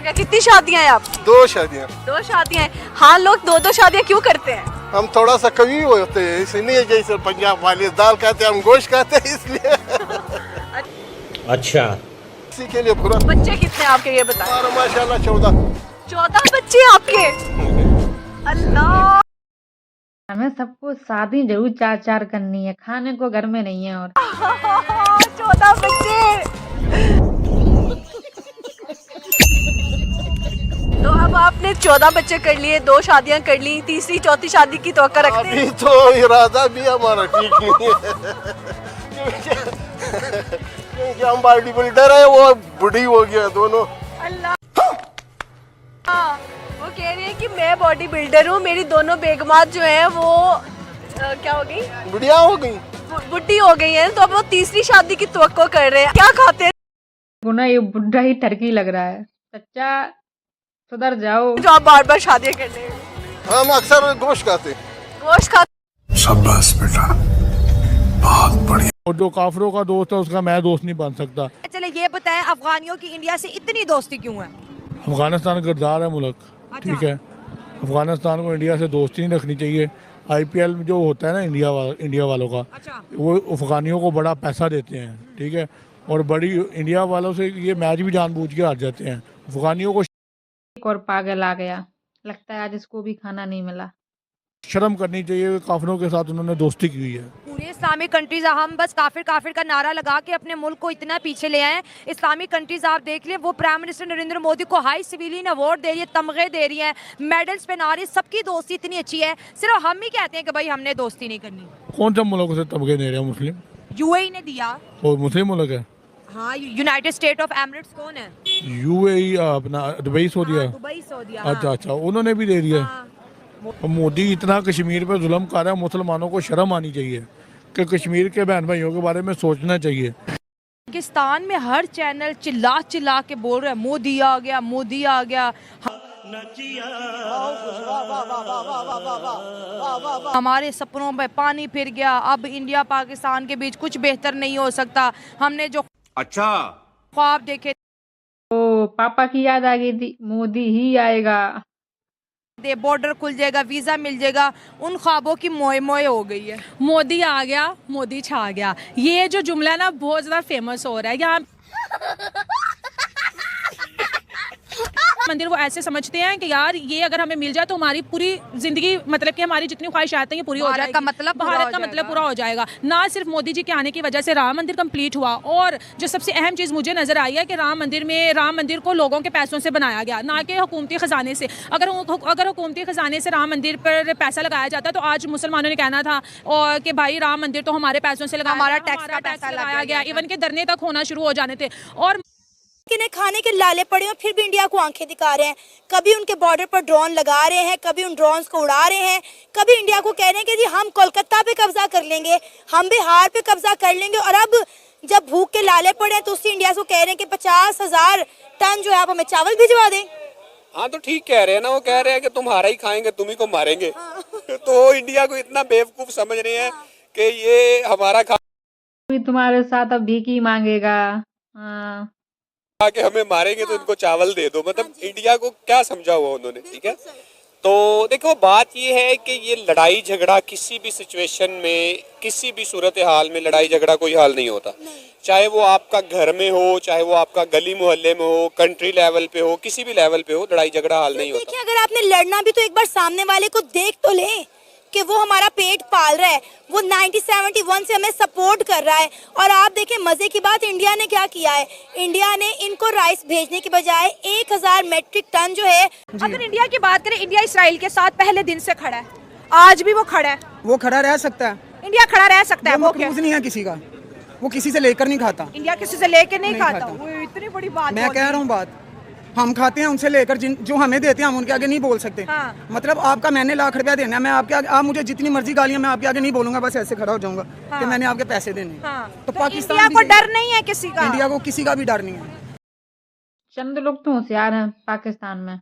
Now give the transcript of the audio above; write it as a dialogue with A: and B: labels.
A: गया। कितनी शादियां हैं आप?
B: 2 शादियाँ।
A: 2 शादियां हैं। हाँ, लोग 2-2 शादियां क्यों करते हैं?
B: हम थोड़ा सा कवि होते हैं इसलिए, जैसे पंजाब वाले दाल खाते हैं, हम गोश्त खाते हैं इसलिए।
C: अच्छा,
B: इसी के लिए पूरा।
A: बच्चे कितने आपके ये बताएं?
B: और माशाल्लाह 14।
A: 14 बच्चे आपके? अल्लाह।
D: हमें सबको शादी जरूर 4-4 करनी है, खाने को घर में नहीं है। और
A: 14 बच्चे। तो अब आपने 14 बच्चे कर लिए, 2 शादियां कर ली, तीसरी चौथी शादी की तवक्का रखते हैं?
B: अभी तो इरादा भी हमारा ठीक नहीं है। क्योंकि हम बॉडी बिल्डर है, वो बुढ़ी हो गया दोनों।
A: अल्लाह। वो कह रही है कि मैं बॉडी बिल्डर हूँ, मेरी दोनों बेगमात जो है वो क्या हो गई?
B: बुढ़िया हो गई,
A: बुढ़ी हो गई है, तो अब वो तीसरी शादी की तवक्को कर रहे हैं। क्या खाते हैं
D: गुना ये बुढ़ा ही टर्की लग रहा है। चच्चा सुधर जाओ।
A: जो आप बार बार शादियां कर रहे हैं?
B: हम अक्सर गोश्त खाते हैं।
A: गोश्त खाते।
E: शाबाश बेटा, बहुत बढ़िया।
F: और जो काफिरों का दोस्त है उसका मैं दोस्त नहीं बन सकता।
G: चले ये बताएं, अफगानियों की इंडिया से इतनी दोस्ती क्यों है?
F: अफगानिस्तान गद्दार है मुल्क, ठीक है। अफगानिस्तान को इंडिया से दोस्ती नहीं रखनी चाहिए। आईपीएल में जो होता है ना इंडिया वालों का, वो अफगानियों को बड़ा पैसा देते हैं, ठीक है। और बड़ी इंडिया वालों से ये मैच भी जानबूझ के हार जाते हैं अफगानियों को।
D: एक और पागल आ गया, लगता है आज इसको भी खाना नहीं मिला।
F: शर्म करनी चाहिए, काफिरों के साथ उन्होंने दोस्ती की हुई है।
G: पूरे इस्लामिक कंट्रीज हम बस काफिर काफिर का नारा लगा के अपने मुल्क को इतना पीछे ले आए हैं। इस्लामिक कंट्रीज आप देख लें, वो प्राइम मिनिस्टर नरेंद्र मोदी को हाई सिविलियन अवार्ड दे रही है, तमगे दे रही है, मेडल्स पहना रही है, सबकी दोस्ती इतनी अच्छी है। सिर्फ हम ही कहते हैं कि भाई हमने दोस्ती नहीं करनी।
F: कौन सा मुल्क से तमगे दे रहे हैं? मुस्लिम?
G: यूएई ने दिया।
F: और मुस्लिम मुल्क है?
G: हाँ, यूनाइटेड स्टेट ऑफ एमिरेट्स कौन है?
F: यूएई अपना दुबई सऊदीया।
G: दुबई सऊदीया।
F: अच्छा, उन्होंने भी दे दिया। और मोदी इतना कश्मीर पर जुल्म कर रहा है, मुसलमानों को शर्म आनी चाहिए कि कश्मीर के बहन भाइयों के बारे में सोचना चाहिए।
G: पाकिस्तान में हर चैनल चिल्ला चिल्ला के बोल रहा है मोदी आ गया, मोदी आ गया। हमारे सपनों में पानी फिर गया। अब इंडिया पाकिस्तान के बीच कुछ बेहतर नहीं हो सकता। हमने जो ख्वाब देखे,
D: ओ पापा की याद आ गई थी, मोदी ही आएगा।
G: बॉर्डर खुल जाएगा, वीजा मिल जाएगा, उन ख्वाबों की मोए मोए हो गई है।
H: मोदी आ गया, मोदी छा गया, ये जो जुमला है ना बहुत ज्यादा फेमस हो रहा है यहाँ। मंदिर वो ऐसे समझते हैं कि यार ये अगर हमें मिल जाए तो हमारी पूरी जिंदगी, मतलब कि हमारी जितनी ख्वाहिशात हैं ये पूरी हो जाएगी। भारत का मतलब पूरा हो जाएगा। ना सिर्फ मोदी जी के आने की वजह से राम मंदिर कंप्लीट हुआ, और जो सबसे अहम चीज़ मुझे नजर आई है कि राम मंदिर को लोगों के पैसों से बनाया गया, ना कि हुकूमती खजाने से। अगर हुकूमती खजाने से राम मंदिर पर पैसा लगाया जाता तो आज मुसलमानों ने कहना था और कि भाई राम मंदिर तो हमारे पैसों से लगाया,
G: हमारा टैक्स
H: लगाया गया, इवन के धरने तक होना शुरू हो जाने थे। और
I: किन्हें खाने के लाले पड़े और फिर भी इंडिया को आंखें दिखा रहे हैं। कभी उनके बॉर्डर पर ड्रोन लगा रहे हैं, कभी उन ड्रोन्स को उड़ा रहे हैं, कभी इंडिया को कह रहे हैं कि जी हम कोलकाता पे कब्जा कर लेंगे, हम बिहार पे कब्जा कर लेंगे। और अब जब भूख के लाले पड़े हैं तो उसी इंडिया को कह रहे हैं कि 50,000 टन जो है आप हमें चावल भिजवा दें।
J: हाँ तो ठीक कह रहे हैं ना, वो कह रहे हैं कि तुम्हारा ही खाएंगे, तुम ही को मारेंगे। तो इंडिया को इतना बेवकूफ समझ रहे हैं कि ये हमारा
D: तुम्हारे साथ अब भीख ही मांगेगा। हाँ,
J: कि हमें मारेंगे तो इनको चावल दे दो। मतलब इंडिया को क्या समझा हुआ उन्होंने, ठीक है। तो देखो बात ये है कि ये लड़ाई झगड़ा किसी भी सिचुएशन में, किसी भी सूरत हाल में लड़ाई झगड़ा कोई हाल नहीं होता। चाहे वो आपका घर में हो, चाहे वो आपका गली मोहल्ले में हो, कंट्री लेवल पे हो, किसी भी लेवल पे हो, लड़ाई झगड़ा हाल नहीं होता।
I: देखिए अगर आपने लड़ना भी तो एक बार सामने वाले को देख तो ले कि वो हमारा पेट पाल रहा है, वो 1971 से हमें सपोर्ट कर रहा है। और आप देखें मजे की बात, इंडिया ने क्या किया है, इंडिया ने इनको राइस भेजने के बजाय 1000 मेट्रिक टन जो है।
G: अगर इंडिया की बात करें, इंडिया इसराइल के साथ पहले दिन से खड़ा है, आज भी वो खड़ा है।
K: वो खड़ा रह सकता है,
G: इंडिया खड़ा रह सकता है। वो
K: मकबूज नहीं है किसी का, वो किसी से लेकर नहीं खाता।
G: इंडिया किसी से लेकर नहीं खाता। वो इतनी बड़ी बात
K: मैं कह रहा हूँ, बात हम खाते हैं उनसे लेकर, जो हमें देते हैं हम उनके आगे नहीं बोल सकते।
G: हाँ।
K: मतलब आपका मैंने लाख रुपया देना है, मैं आपके आगे, आप मुझे जितनी मर्जी गालियां, मैं आपके आगे नहीं बोलूंगा, बस ऐसे खड़ा हो जाऊंगा कि मैंने आपके पैसे देने।
G: तो पाकिस्तान इंडिया को डर नहीं है किसी का,
K: इंडिया को किसी का भी डर नहीं है।
D: चंद लोग तो होशियार हैं पाकिस्तान में।